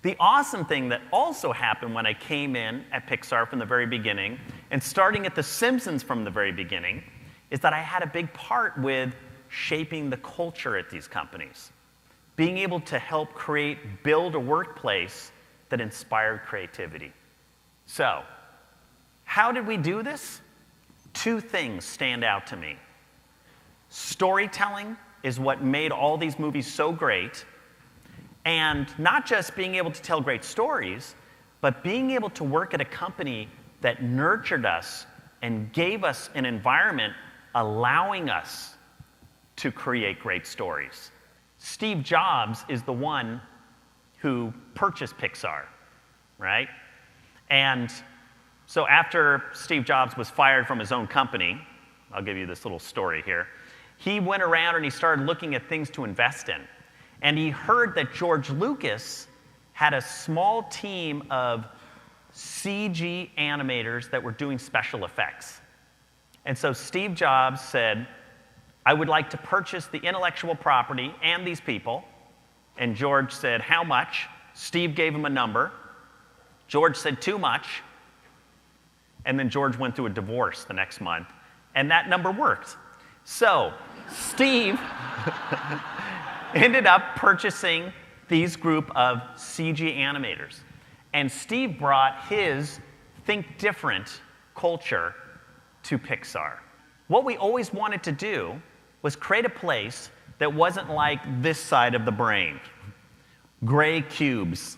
The awesome thing that also happened when I came in at Pixar from the very beginning, and starting at The Simpsons from the very beginning, is that I had a big part with shaping the culture at these companies. Being able to help build a workplace that inspired creativity. So, how did we do this? Two things stand out to me. Storytelling is what made all these movies so great. And not just being able to tell great stories, but being able to work at a company that nurtured us and gave us an environment allowing us to create great stories. Steve Jobs is the one who purchased Pixar, right? And so after Steve Jobs was fired from his own company, I'll give you this little story here, he went around and he started looking at things to invest in. And he heard that George Lucas had a small team of CG animators that were doing special effects. And so Steve Jobs said, I would like to purchase the intellectual property and these people. And George said, how much? Steve gave him a number. George said, too much. And then George went through a divorce the next month. And that number worked. So Steve ended up purchasing these group of CG animators. And Steve brought his Think Different culture to Pixar. What we always wanted to do was create a place that wasn't like this side of the brain, gray cubes.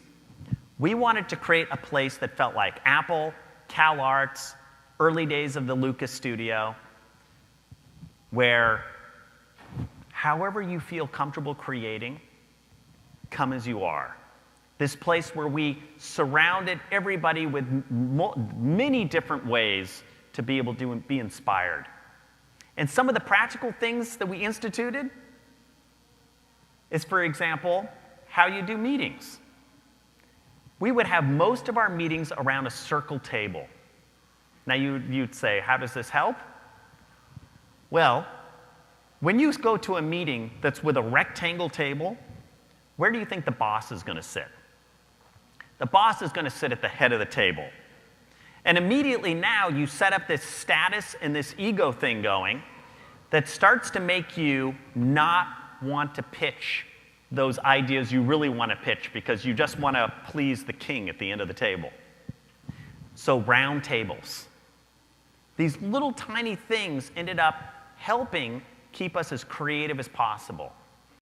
We wanted to create a place that felt like Apple, CalArts, early days of the Lucas Studio, where however you feel comfortable creating, come as you are. This place where we surrounded everybody with many different ways to be able to be inspired. And some of the practical things that we instituted is, for example, how you do meetings. We would have most of our meetings around a circle table. Now you'd say, how does this help? Well, when you go to a meeting that's with a rectangle table, where do you think the boss is going to sit? The boss is going to sit at the head of the table. And immediately now you set up this status and this ego thing going that starts to make you not want to pitch those ideas you really want to pitch because you just want to please the king at the end of the table. So round tables. These little tiny things ended up helping keep us as creative as possible.